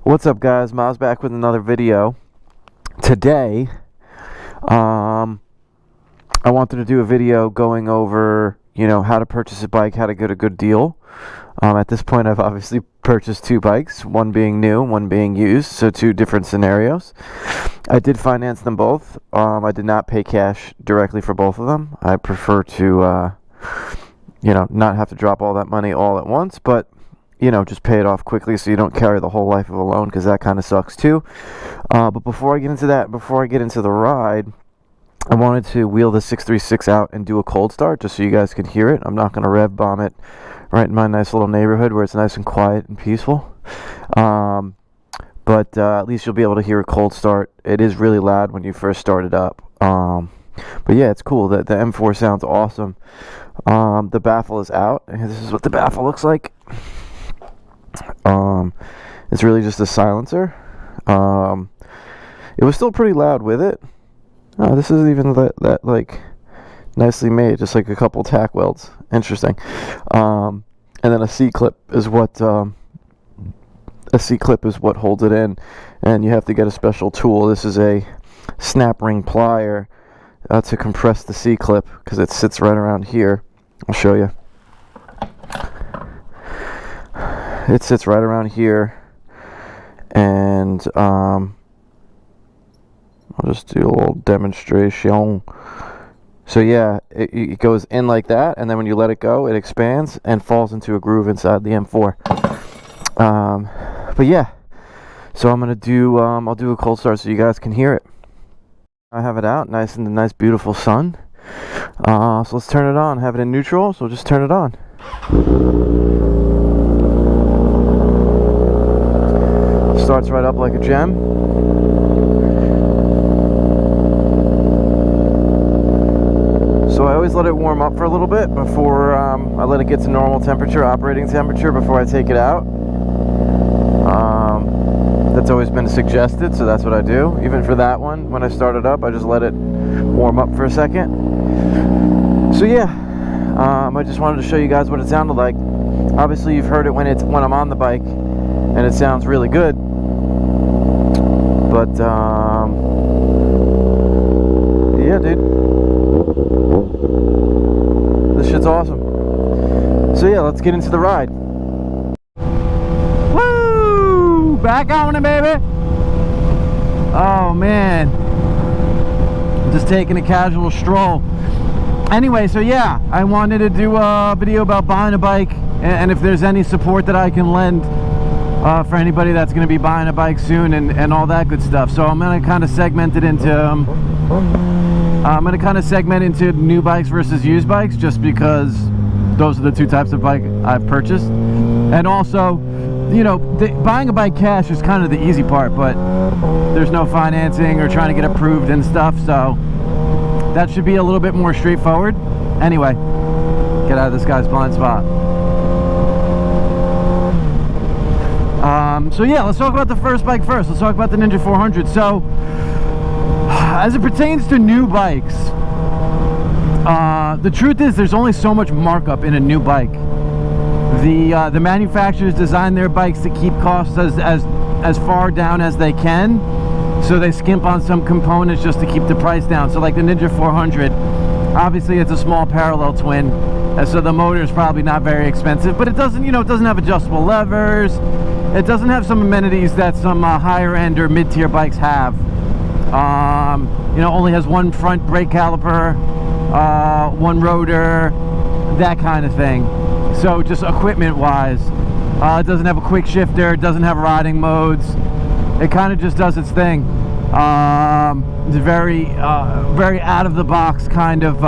What's up, guys? Miles back with another video. Today, I wanted to do a video going over, how to purchase a bike, how to get a good deal. At this point, I've obviously purchased two bikes, one being new, one being used, so two different scenarios. I did finance them both. I did not pay cash directly for both of them. I prefer to, not have to drop all that money all at once, but just pay it off quickly so you don't carry the whole life of a loan, because that kind of sucks too. But before I get into that, before I get into the ride, I wanted to wheel the 636 out and do a cold start just so you guys can hear it. I'm not going to rev bomb it right in my nice little neighborhood where it's nice and quiet and peaceful. But at least you'll be able to hear a cold start. It is really loud when you first start it up. But yeah, it's cool. The M4 sounds awesome. The baffle is out. And this is what the baffle looks like. It's really just a silencer. It was still pretty loud with it. This isn't even that like nicely made, just like a couple tack welds. Interesting. And then a C-clip is what holds it in, and you have to get a special tool. This is a snap ring plier to compress the C-clip, because it sits right around here. I'll show you. It sits right around here, and I'll just do a little demonstration. So yeah, it goes in like that, and then when you let it go, it expands and falls into a groove inside the M4. But yeah, so I'll do a cold start so you guys can hear it. I have it out, nice in the nice beautiful sun. So let's turn it on. Have it in neutral, so we'll just turn it on. Starts right up like a gem. So I always let it warm up for a little bit before I let it get to normal temperature, operating temperature, before I take it out. That's always been suggested, so that's what I do. Even for that one, when I start it up, I just let it warm up for a second. So yeah, I just wanted to show you guys what it sounded like. Obviously, you've heard it when I'm on the bike, and it sounds really good. But yeah, dude, this shit's awesome. So yeah, let's get into the ride. Woo! Back on it, baby. Oh man, just taking a casual stroll. Anyway, so yeah, I wanted to do a video about buying a bike, and if there's any support that I can lend for anybody that's going to be buying a bike soon, and all that good stuff. So I'm going to kind of segment it into new bikes versus used bikes, just because those are the two types of bike I've purchased. And also, buying a bike cash is kind of the easy part, but there's no financing or trying to get approved and stuff, so that should be a little bit more straightforward. Anyway, get out of this guy's blind spot. So yeah, let's talk about the first bike first. Let's talk about the Ninja 400. So, as it pertains to new bikes, the truth is there's only so much markup in a new bike. The manufacturers design their bikes to keep costs as far down as they can, so they skimp on some components just to keep the price down. So like the Ninja 400, obviously it's a small parallel twin, and so the motor is probably not very expensive, but it doesn't have adjustable levers. It doesn't have some amenities that some higher end or mid-tier bikes have. Only has one front brake caliper, one rotor, that kind of thing. So just equipment wise, it doesn't have a quick shifter, it doesn't have riding modes. It kind of just does its thing. It's a very out of the box kind of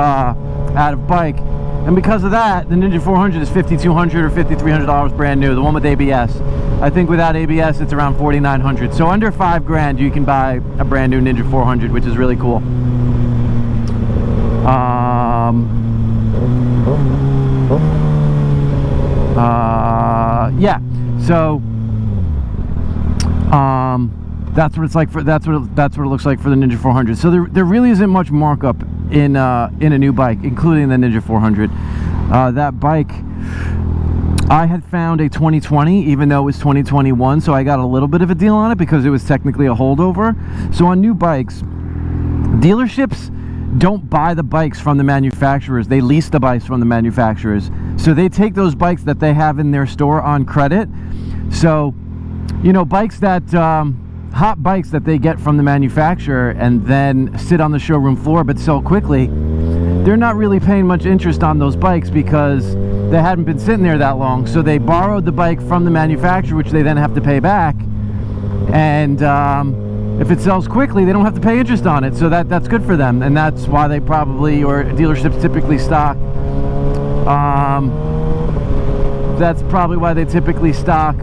bike. And because of that, the Ninja 400 is $5,200 or $5,300 brand new, the one with ABS. I think without ABS, it's around $4,900. So under $5,000, you can buy a brand new Ninja 400, which is really cool. Yeah. So that's what it's like for that's what it looks like for the Ninja 400. So there really isn't much markup in a new bike, including the Ninja 400. That bike I had found a 2020, even though it was 2021, so I got a little bit of a deal on it because it was technically a holdover. So on new bikes, dealerships don't buy the bikes from the manufacturers. They lease the bikes from the manufacturers. So they take those bikes that they have in their store on credit. So, you know, bikes that, hot bikes that they get from the manufacturer and then sit on the showroom floor but sell quickly, they're not really paying much interest on those bikes because they hadn't been sitting there that long. So they borrowed the bike from the manufacturer, which they then have to pay back. And if it sells quickly, they don't have to pay interest on it. So that's good for them. And that's why they probably, or dealerships typically stock, that's probably why they typically stock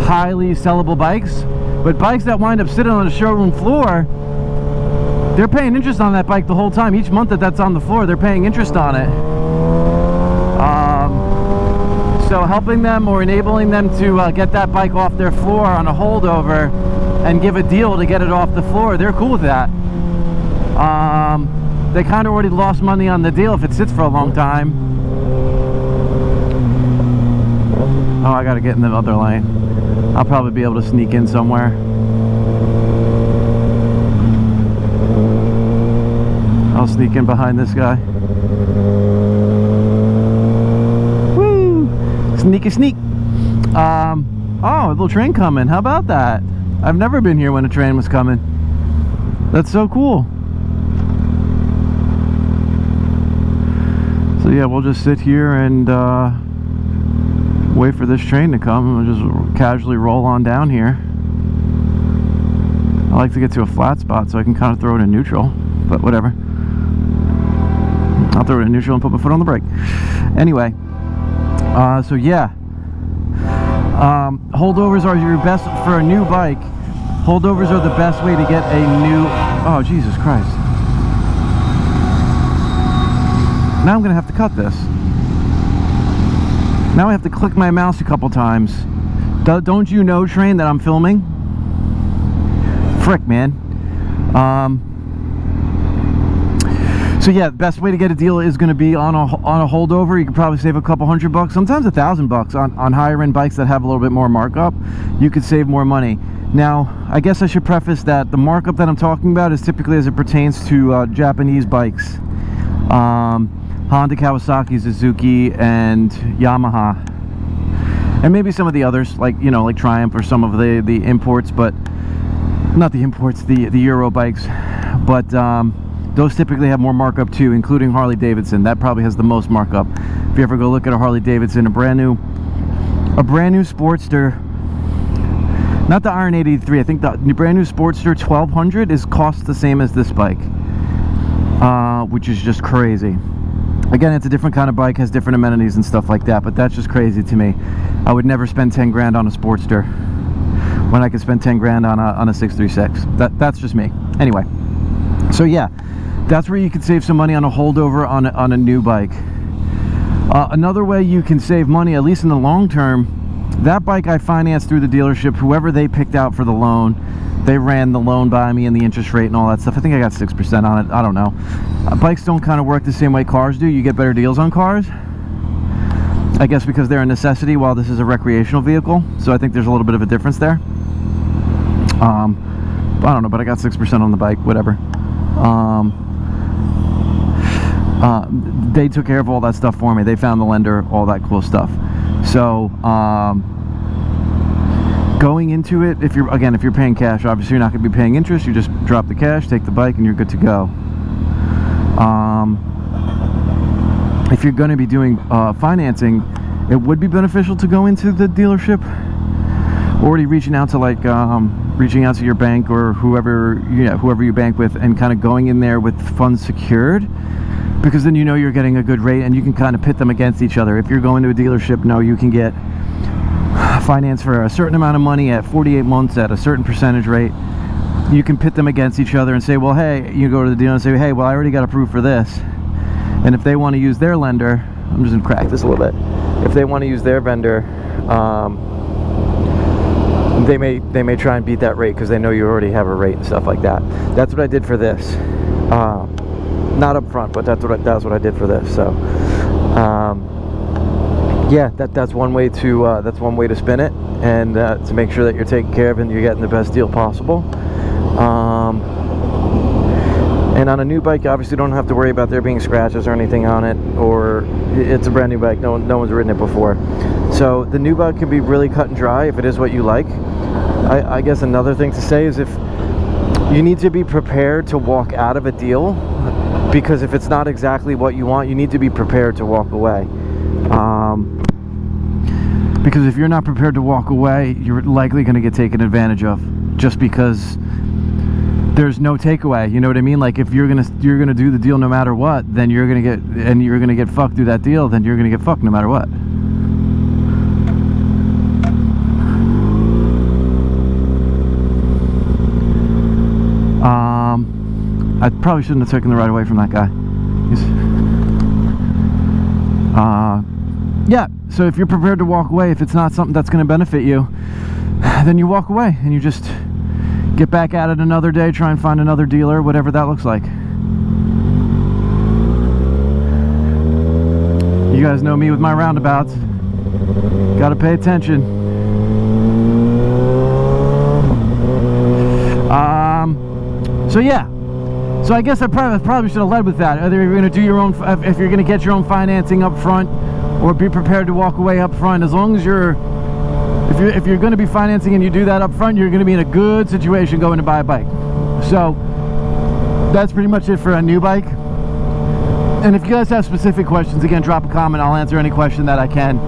highly sellable bikes. But bikes that wind up sitting on the showroom floor, they're paying interest on that bike the whole time. Each month that's on the floor, they're paying interest on it. So helping them or enabling them to get that bike off their floor on a holdover and give a deal to get it off the floor, they're cool with that. They kind of already lost money on the deal if it sits for a long time. Oh, I gotta get in the other lane. I'll probably be able to sneak in somewhere. I'll sneak in behind this guy. Woo! Sneaky sneak. Oh, a little train coming. How about that? I've never been here when a train was coming. That's so cool. So yeah, we'll just sit here and wait for this train to come. We'll just casually roll on down here. I like to get to a flat spot so I can kind of throw it in neutral, but whatever. I'll throw it in neutral and put my foot on the brake. Anyway, so yeah, holdovers are your best for a new bike. Holdovers are the best way to get a new, oh Jesus Christ. Now I'm gonna have to cut this. Now I have to click my mouse a couple times. Don't you know, train, that I'm filming? Frick, man. So yeah, the best way to get a deal is going to be on a holdover. You can probably save a couple $100, sometimes $1,000 on higher end bikes that have a little bit more markup. You could save more money. Now, I guess I should preface that the markup that I'm talking about is typically as it pertains to Japanese bikes. Honda, Kawasaki, Suzuki, and Yamaha, and maybe some of the others, like, you know, like Triumph or some of the imports, but not the imports, the Euro bikes. But those typically have more markup too, including Harley Davidson. That probably has the most markup. If you ever go look at a Harley Davidson, a brand new Sportster, not the Iron 883, I think the brand new Sportster 1200 costs the same as this bike, which is just crazy. Again, it's a different kind of bike, has different amenities and stuff like that, but that's just crazy to me. I would never spend 10 grand on a Sportster when I could spend 10 grand on a 636. That's just me. Anyway, so yeah, that's where you can save some money on a holdover on a new bike. Another way you can save money, at least in the long term, that bike I financed through the dealership, whoever they picked out for the loan, they ran the loan by me and the interest rate and all that stuff. I think I got 6% on it. I don't know. Bikes don't kind of work the same way cars do. You get better deals on cars, I guess, because they're a necessity while this is a recreational vehicle. So I think there's a little bit of a difference there. I don't know, but I got 6% on the bike, whatever. They took care of all that stuff for me. They found the lender, all that cool stuff. So going into it, if you're paying cash, obviously you're not going to be paying interest. You just drop the cash, take the bike, and you're good to go. If you're going to be doing financing, it would be beneficial to go into the dealership, already reaching out to your bank or whoever you bank with, and kind of going in there with funds secured, because then you know you're getting a good rate and you can kind of pit them against each other. If you're going to a dealership, no, you can get finance for a certain amount of money at 48 months at a certain percentage rate. You can pit them against each other and say, well, hey, you go to the dealer and say, hey, well, I already got approved for this. And if they want to use their lender, I'm just gonna crack this a little bit. If they want to use their vendor, they may try and beat that rate because they know you already have a rate and stuff like that. That's what I did for this. Not up front, but that's what I did for this. So yeah, that's one way to spin it, and to make sure that you're taken care of and you're getting the best deal possible. And on a new bike, you obviously don't have to worry about there being scratches or anything on it, or it's a brand new bike, no one's ridden it before. So the new bike can be really cut and dry if it is what you like. I guess another thing to say is if you need to be prepared to walk out of a deal, because if it's not exactly what you want, you need to be prepared to walk away. Because if you're not prepared to walk away, you're likely going to get taken advantage of, just because there's no takeaway. You know what I mean? Like, if you're gonna do the deal no matter what, then you're gonna get fucked through that deal. Then you're gonna get fucked no matter what. I probably shouldn't have taken the right away from that guy. Yeah. So if you're prepared to walk away, if it's not something that's going to benefit you, then you walk away and you just get back at it another day, try and find another dealer, whatever that looks like. You guys know me with my roundabouts. Gotta pay attention. So yeah. So I guess I probably should have led with that. Either you're going to do your own, if you're going to get your own financing up front, or be prepared to walk away up front. As long as if you're going to be financing and you do that up front, you're going to be in a good situation going to buy a bike. So that's pretty much it for a new bike. And if you guys have specific questions, again, drop a comment. I'll answer any question that I can.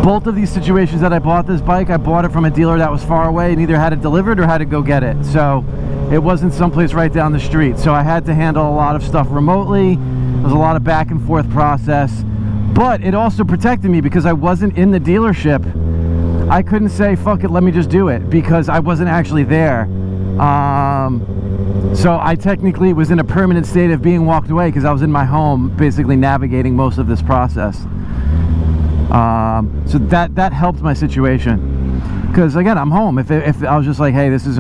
Both of these situations that I bought this bike, I bought it from a dealer that was far away and either had it delivered or had to go get it. So it wasn't someplace right down the street. So I had to handle a lot of stuff remotely. There was a lot of back and forth process. But it also protected me because I wasn't in the dealership. I couldn't say, fuck it, let me just do it, because I wasn't actually there. So I technically was in a permanent state of being walked away because I was in my home basically navigating most of this process. So that helped my situation, because again, I'm home. If I was just like, hey, this is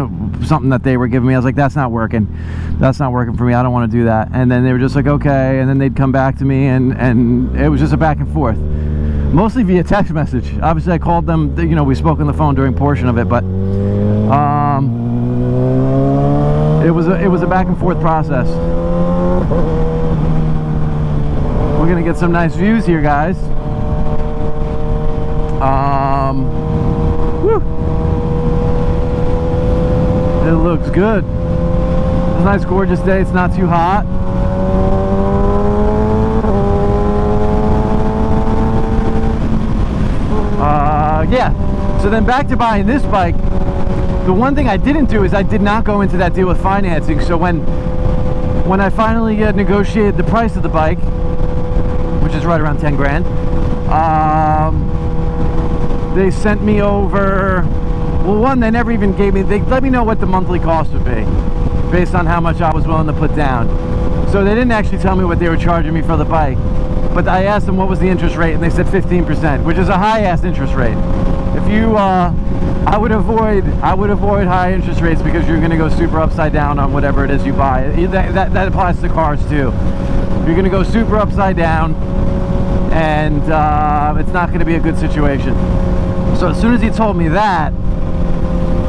something that they were giving me, I was like, that's not working for me, I don't want to do that. And then they were just like, okay, and then they'd come back to me, and it was just a back and forth, mostly via text message. Obviously I called them, you know, we spoke on the phone during a portion of it, but it was a back and forth process. We're gonna get some nice views here, guys. Whew. It looks good. It's a nice gorgeous day. It's not too hot. Yeah, so then back to buying this bike. The one thing I didn't do is I did not go into that deal with financing. So when I finally negotiated the price of the bike, which is right around 10 grand, they sent me over, well, one, they never even gave me, they let me know what the monthly cost would be based on how much I was willing to put down. So they didn't actually tell me what they were charging me for the bike, but I asked them what was the interest rate, and they said 15%, which is a high-ass interest rate. If you, I would avoid high interest rates, because you're going to go super upside down on whatever it is you buy. That applies to cars too. You're going to go super upside down, and it's not going to be a good situation. So as soon as he told me that,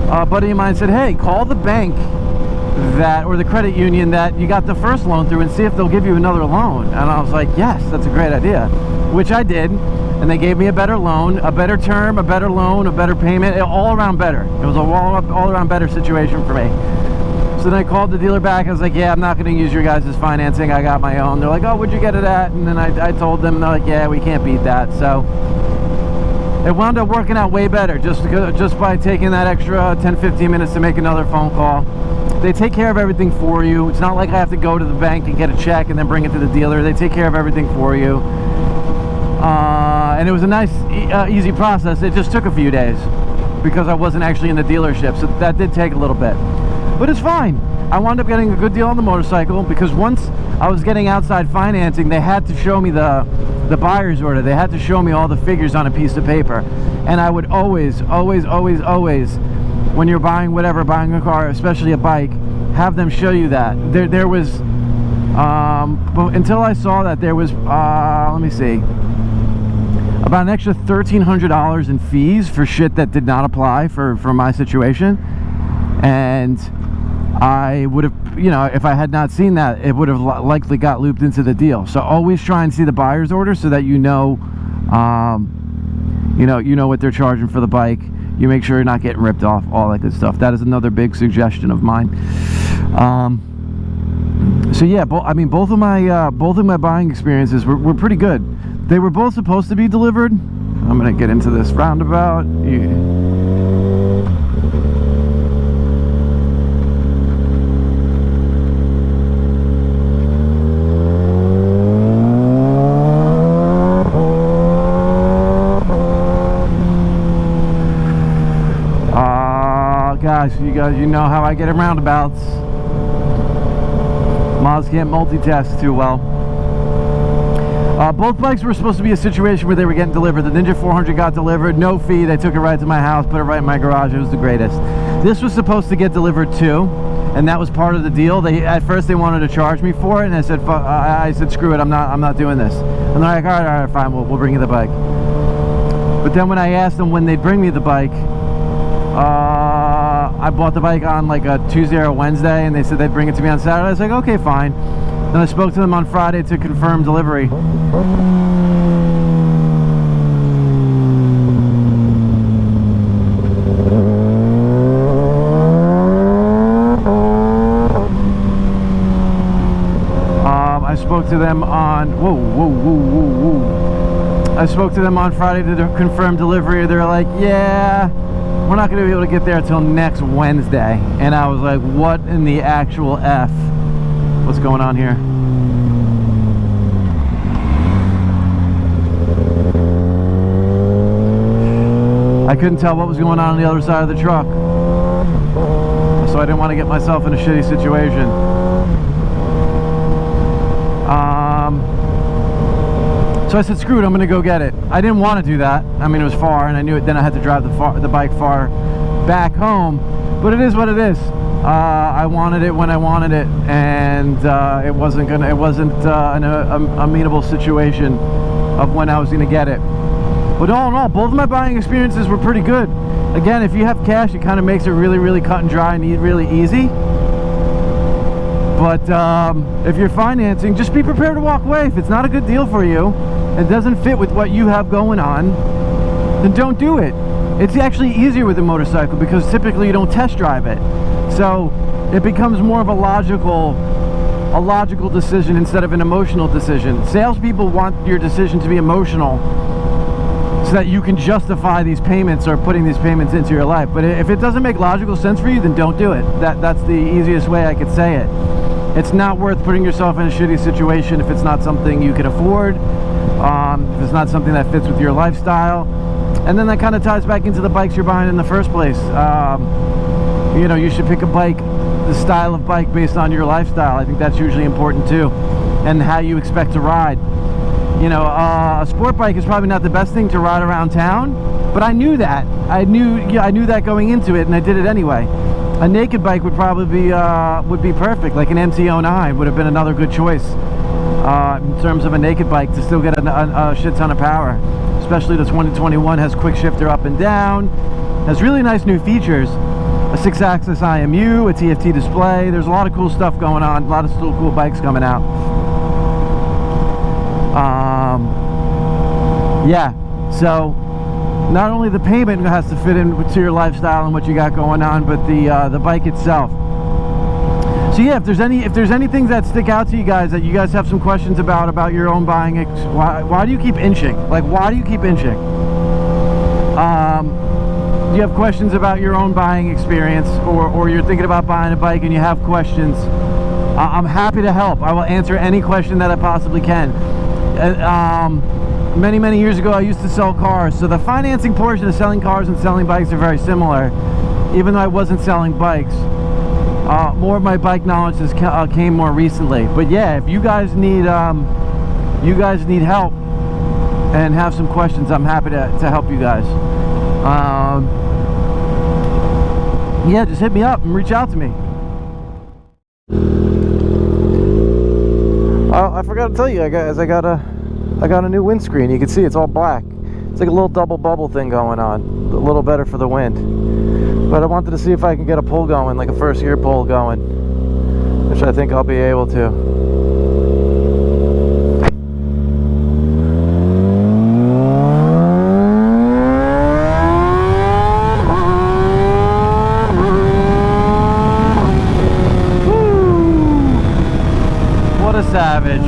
a buddy of mine said, hey, call the bank or the credit union that you got the first loan through and see if they'll give you another loan. And I was like, yes, that's a great idea, which I did. And they gave me a better loan, a better term, a better loan, a better payment, all around better. It was a all around better situation for me. So then I called the dealer back. I was like, yeah, I'm not going to use your guys' financing. I got my own. They're like, oh, what'd you get it at? And then I told them, and they're like, yeah, we can't beat that. So it wound up working out way better just by taking that extra 10-15 minutes to make another phone call. They take care of everything for you. It's not like I have to go to the bank and get a check and then bring it to the dealer. They take care of everything for you. And it was a nice, easy process. It just took a few days because I wasn't actually in the dealership. So that did take a little bit. But it's fine. I wound up getting a good deal on the motorcycle, because once I was getting outside financing, they had to show me the buyer's order. They had to show me all the figures on a piece of paper. And I would always, when you're buying a car, especially a bike, have them show you that. There was But until I saw that there was, let me see, about an extra $1,300 in fees for shit that did not apply for my situation. And I would have, you know, if I had not seen that, it would have likely got looped into the deal. So always try and see the buyer's order so that you know what they're charging for the bike. You make sure you're not getting ripped off, all that good stuff. That is another big suggestion of mine. So yeah, both of my buying experiences were pretty good. They were both supposed to be delivered. I'm gonna get into this roundabout. Guys, you know how I get in roundabouts. Mods can't multitask too well. Both bikes were supposed to be a situation where they were getting delivered. The Ninja 400 got delivered, no fee. They took it right to my house, put it right in my garage. It was the greatest. This was supposed to get delivered too, and that was part of the deal. At first they wanted to charge me for it, and I said screw it, I'm not doing this. And they're like, all right, fine, we'll bring you the bike. But then when I asked them when they'd bring me the bike, I bought the bike on like a Tuesday or Wednesday, and they said they'd bring it to me on Saturday. I was like, okay, fine. Then I spoke to them on Friday to confirm delivery. I spoke to them on I spoke to them on Friday to confirm delivery. They're like, yeah, we're not going to be able to get there until next Wednesday. And I was like, what in the actual F? What's going on here? I couldn't tell what was going on the other side of the truck. So I didn't want to get myself in a shitty situation. So I said, screw it, I'm going to go get it. I didn't want to do that. I mean, it was far, and I knew it. Then I had to drive the bike far back home. But it is what it is. I wanted it when I wanted it, and it wasn't an amenable situation of when I was going to get it. But all in all, both of my buying experiences were pretty good. Again, if you have cash, it kind of makes it really, really cut and dry and really easy. But if you're financing, just be prepared to walk away. If it's not a good deal for you, and doesn't fit with what you have going on, then don't do it. It's actually easier with a motorcycle because typically you don't test drive it. So it becomes more of a logical decision instead of an emotional decision. Salespeople want your decision to be emotional so that you can justify these payments or putting these payments into your life. But if it doesn't make logical sense for you, then don't do it. That's the easiest way I could say it. It's not worth putting yourself in a shitty situation if it's not something you can afford, if it's not something that fits with your lifestyle. And then that kind of ties back into the bikes you're buying in the first place. You know, you should pick a bike, the style of bike based on your lifestyle. I think that's usually important too, and how you expect to ride. You know, a sport bike is probably not the best thing to ride around town, but I knew that. I knew that going into it, and I did it anyway. A naked bike would probably be perfect, like an MT-09 would have been another good choice in terms of a naked bike to still get a shit ton of power. Especially the 2021 has quick shifter up and down, has really nice new features, a 6-axis IMU, a TFT display. There's a lot of cool stuff going on, a lot of still cool bikes coming out. Yeah, so not only the payment has to fit into your lifestyle and what you got going on, but the bike itself. So yeah, if there's anything that stick out to you guys that you guys have some questions about your own buying, why do you keep inching? Like, why do you keep inching? Do you have questions about your own buying experience, or you're thinking about buying a bike and you have questions? I'm happy to help. I will answer any question that I possibly can. Many years ago, I used to sell cars, so the financing portion of selling cars and selling bikes are very similar, even though I wasn't selling bikes. More of my bike knowledge has came more recently. But yeah, if you guys need help and have some questions, I'm happy to help you guys. Yeah, just hit me up and reach out to me. I forgot to tell you, I got a new windscreen. You can see it's all black. It's like a little double bubble thing going on. A little better for the wind. But I wanted to see if I can get a pull going, like a first gear pull going, which I think I'll be able to. What a savage.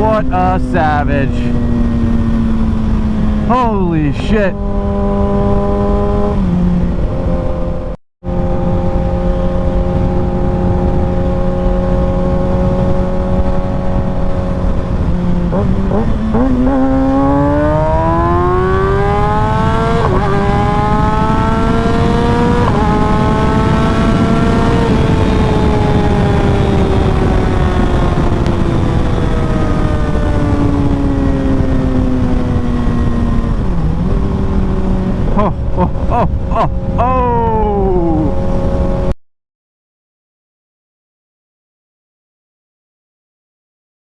What a savage. Holy shit. Oh, oh, oh, oh, oh!